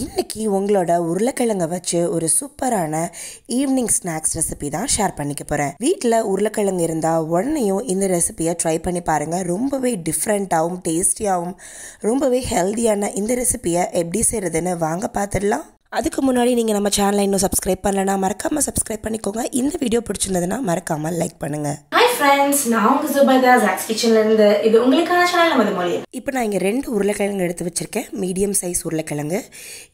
இன்னைக்கு உங்களோட உருளைக்கிழங்க வச்சு ஒரு சூப்பரான ஈவினிங் ஸ்நாக்ஸ் ரெசிபி தான் ஷேர் பண்ணிக்க போகிறேன். வீட்டில் உருளைக்கிழங்கு இருந்தால் உடனேயும் இந்த ரெசிபியை ட்ரை பண்ணி பாருங்கள். ரொம்பவே டிஃப்ரெண்ட்டாகவும் டேஸ்டியாகவும் ரொம்பவே ஹெல்த்தியான இந்த ரெசிபியை எப்படி செய்கிறதுன்னு வாங்க பார்த்துடலாம். அதுக்கு முன்னாடி நீங்கள் நம்ம சேனலை இன்னும் சப்ஸ்கிரைப் பண்ணலைன்னா மறக்காமல் சப்ஸ்கிரைப் பண்ணிக்கோங்க. இந்த வீடியோ பிடிச்சிருந்ததுன்னா மறக்காமல் லைக் பண்ணுங்கள். Hi friends, நான் உங்க சுபைதா zacs.kitchen இருந்து. இது உங்களுக்கான சேனல் மதுமொழி. இப்போ நான் இங்கே 2 உருளைக்கிழங்கு எடுத்து வச்சுருக்கேன். மீடியம் சைஸ் உருளைக்கிழங்கு.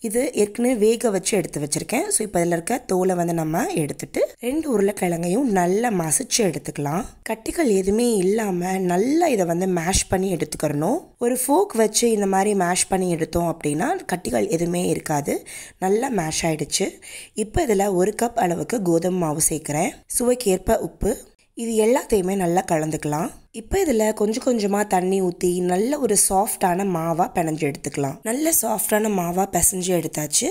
இது ஏற்கனவே வேக வச்சு எடுத்து வச்சுருக்கேன். ஸோ இப்போ இதில் இருக்க தோலை நம்ம எடுத்துட்டு 2 உருளைக்கிழங்கையும் நல்லா மசிச்சு எடுத்துக்கலாம். கட்டிகள் எதுவுமே இல்லாமல் நல்லா இதை மேஷ் பண்ணி எடுத்துக்கிறணும். ஒரு ஃபோக் வச்சு இந்த மாதிரி மேஷ் பண்ணி எடுத்தோம் அப்படின்னா கட்டிகள் எதுவுமே இருக்காது. நல்லா மேஷ் ஆகிடுச்சு. இப்போ இதில் 1 கப் அளவுக்கு கோதுமை மாவு சேர்க்குறேன். சுவைக்கேற்ப உப்பு. இது எல்லாத்தையுமே நல்லா கலந்துக்கலாம். இப்போ இதில் கொஞ்சம் கொஞ்சமாக தண்ணி ஊற்றி நல்ல ஒரு சாஃப்டான மாவாக பிணைஞ்சு எடுத்துக்கலாம். நல்ல சாஃப்டான மாவாக பிசைஞ்சு எடுத்தாச்சு.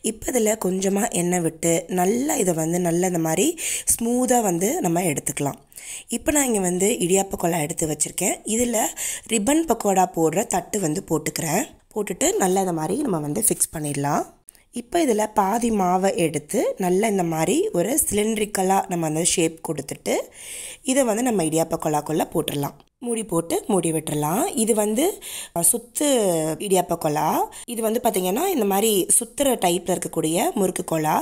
இப்போ இதில் கொஞ்சமாக எண்ணெய் விட்டு நல்லா இதை நல்லா இந்த மாதிரி ஸ்மூத்தாக நம்ம எடுத்துக்கலாம். இப்போ நான் இங்கே இடியாப்ப குழா எடுத்து வச்சுருக்கேன். இதில் ரிப்பன் பக்கோடா போடுற தட்டு போட்டுக்கிறேன். போட்டுட்டு நல்லா இந்த மாதிரி நம்ம ஃபிக்ஸ் பண்ணிடலாம். இப்போ இதில் பாதி மாவை எடுத்து நல்லா இந்த மாதிரி ஒரு சிலிண்ட்ரிக்கலாக நம்ம ஷேப் கொடுத்துட்டு இதை நம்ம இடியாப்ப குழாக்குள்ளே போட்டுடலாம். மூடி போட்டு மூடி விட்டுடலாம். இது சுத்து இடியாப்ப குழா. இது பார்த்திங்கன்னா இந்த மாதிரி சுத்துற டைப்பில் இருக்கக்கூடிய முறுக்கு குழா.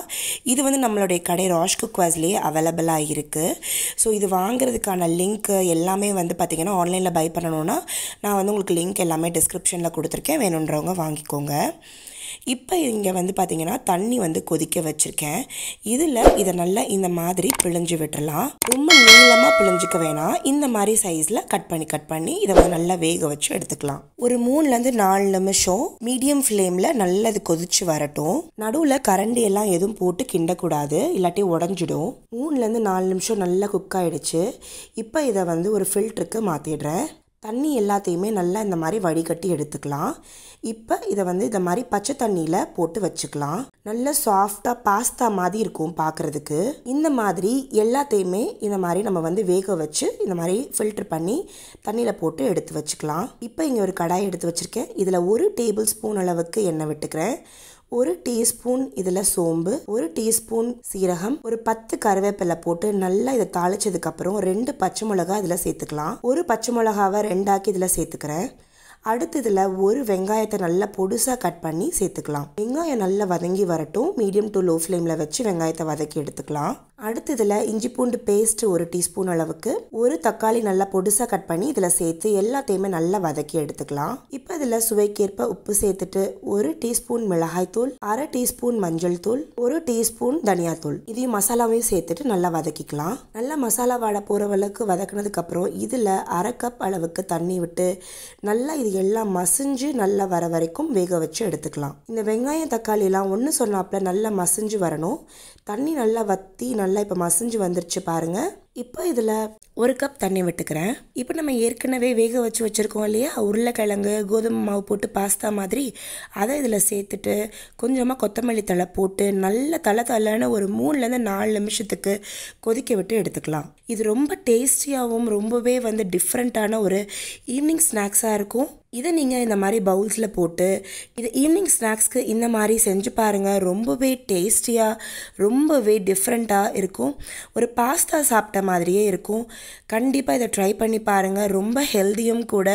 இது நம்மளுடைய கடை ராஷ் குக்வேர்ஸ்லேயே அவைலபிளாக இருக்குது. ஸோ இது வாங்குறதுக்கான லிங்க் எல்லாமே பார்த்திங்கன்னா ஆன்லைனில் பை பண்ணணுன்னா நான் உங்களுக்கு லிங்க் எல்லாமே டிஸ்கிரிப்ஷனில் கொடுத்துருக்கேன். வேணுன்றவங்க வாங்கிக்கோங்க. இப்போ இங்கே பார்த்திங்கன்னா தண்ணி கொதிக்க வச்சுருக்கேன். இதில் இதை நல்லா இந்த மாதிரி பிழிஞ்சு விட்டுடலாம். ரொம்ப நீளமாக பிழிஞ்சிக்க வேணாம். இந்த மாதிரி சைஸில் கட் பண்ணி இதை நல்லா வேக வச்சு எடுத்துக்கலாம். ஒரு 3-4 நிமிஷம் மீடியம் ஃப்ளேமில் நல்லா இது கொதிச்சு வரட்டும். நடுவில் கரண்டி எல்லாம் எதுவும் போட்டு கிண்டக்கூடாது, இல்லாட்டி உடஞ்சிடும். 3-4 நிமிஷம் நல்லா குக் ஆகிடுச்சு. இப்போ இதை ஒரு ஃபில்டருக்கு மாற்றிடுறேன். தண்ணி எல்லாத்தையுமே நல்லா இந்த மாதிரி வடிகட்டி எடுத்துக்கலாம். இப்போ இதை இந்த மாதிரி பச்சை தண்ணியில் போட்டு வச்சுக்கலாம். நல்ல சாஃப்டாக பாஸ்தா மாதிரி இருக்கும் பார்க்குறதுக்கு. இந்த மாதிரி எல்லாத்தையுமே இந்த மாதிரி நம்ம வேக வச்சு இந்த மாதிரி ஃபில்டர் பண்ணி தண்ணியில் போட்டு எடுத்து வச்சுக்கலாம். இப்போ இங்கே ஒரு கடாய் எடுத்து வச்சுருக்கேன். இதில் 1 டேபிள் ஸ்பூன் அளவுக்கு எண்ணெய் விட்டுக்கிறேன். 1 டீஸ்பூன் இதில் சோம்பு, 1 டீஸ்பூன் சீரகம், ஒரு 10 கருவேப்பிலை போட்டு நல்லா இதை தாளிச்சதுக்கப்புறம் 2 பச்சை மிளகாய் இதில் சேர்த்துக்கலாம். ஒரு பச்சை மிளகாவை 2 ஆக்கி இதில் சேர்த்துக்கிறேன். அடுத்து இதில் 1 வெங்காயத்தை நல்லா பொடுசாக கட் பண்ணி சேர்த்துக்கலாம். வெங்காயம் நல்லா வதங்கி வரட்டும். மீடியம் டு லோ ஃப்ளேமில் வச்சு வெங்காயத்தை வதக்கி எடுத்துக்கலாம். அடுத்து இதில் இஞ்சி பூண்டு பேஸ்ட் 1 டீஸ்பூன் அளவுக்கு, 1 தக்காளி நல்லா பொடுசாக கட் பண்ணி இதில் சேர்த்து எல்லாத்தையுமே நல்லா வதக்கி எடுத்துக்கலாம். இப்போ இதில் சுவைக்கேற்ப உப்பு சேர்த்துட்டு 1 டீஸ்பூன் மிளகாய் தூள், 1/2 டீஸ்பூன் மஞ்சள் தூள், 1 டீஸ்பூன் தனியாத்தூள் இதையும் மசாலாவையும் சேர்த்துட்டு நல்லா வதக்கிக்கலாம். நல்லா மசாலா வாடை போகிற அளவுக்கு வதக்கினதுக்கப்புறம் இதில் 1/2 கப் அளவுக்கு தண்ணி விட்டு நல்லா இது எல்லாம் மசிஞ்சு நல்லா வர வரைக்கும் வேக வச்சு எடுத்துக்கலாம். இந்த வெங்காயம் தக்காளி எல்லாம் ஒன்று சொன்னாப்புல நல்லா மசிஞ்சு வரணும். தண்ணி நல்லா வற்றி நல்லா இப்போ மசிஞ்சு வந்துருச்சு பாருங்க. இப்போ இதில் 1 கப் தண்ணி விட்டுக்கிறேன். இப்போ நம்ம ஏற்கனவே வேக வச்சு வச்சுருக்கோம் இல்லையா உருளைக்கிழங்கு, கோதுமை மாவு போட்டு பாஸ்தா மாதிரி, அதை இதில் சேர்த்துட்டு கொஞ்சமாக கொத்தமல்லி தழை போட்டு நல்ல தலை ஒரு 3-4 நிமிஷத்துக்கு கொதிக்க விட்டு எடுத்துக்கலாம். இது ரொம்ப டேஸ்டியாகவும் ரொம்பவே டிஃப்ரெண்ட்டான ஒரு ஈவினிங் ஸ்நாக்ஸாக இருக்கும். இதை நீங்கள் இந்த மாதிரி பவுல்ஸில் போட்டு இது ஈவினிங் ஸ்நாக்ஸ்க்கு இந்த மாதிரி செஞ்சு பாருங்கள். ரொம்பவே டேஸ்டியாக ரொம்பவே டிஃப்ரெண்ட்டாக இருக்கும். ஒரு பாஸ்தா சாப்பிட்ட மாதிரியே இருக்கும். கண்டிப்பாக இதை ட்ரை பண்ணி பாருங்கள். ரொம்ப ஹெல்த்தியும் கூட,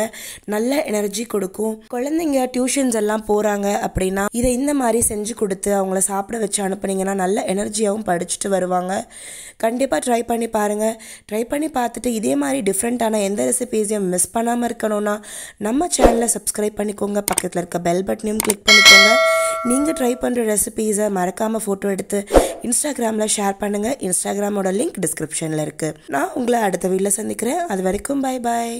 நல்ல எனர்ஜி கொடுக்கும். குழந்தைங்க டியூஷன்ஸ் எல்லாம் போகிறாங்க அப்படின்னா இதை இந்த மாதிரி செஞ்சு கொடுத்து அவங்கள சாப்பிட வச்சு அனுப்புனீங்கன்னா நல்ல எனர்ஜியாகவும் படிச்சுட்டு வருவாங்க. கண்டிப்பாக ட்ரை பண்ணி பாருங்கள். ட்ரை பண்ணி பார்த்துட்டு இதே மாதிரி டிஃப்ரெண்ட்டான எந்த ரெசிபீஸையும் மிஸ் பண்ணாமல் இருக்கணும்னா நம்ம சேனலை சப்ஸ்கிரைப் பண்ணிக்கோங்க. பக்கத்தில் இருக்க பெல் பட்டனையும் கிளிக் பண்ணிக்கோங்க. நீங்கள் ட்ரை பண்ணுற ரெசிபீஸை மறக்காமல் ஃபோட்டோ எடுத்து இன்ஸ்டாகிராமில் ஷேர் பண்ணுங்கள். இன்ஸ்டாகிராமோட லிங்க் டிஸ்கிரிப்ஷனில் இருக்குது. நான் உங்களை அடுத்த வீடியோவில் சந்திக்கிறேன். அது வரைக்கும் பை பாய்.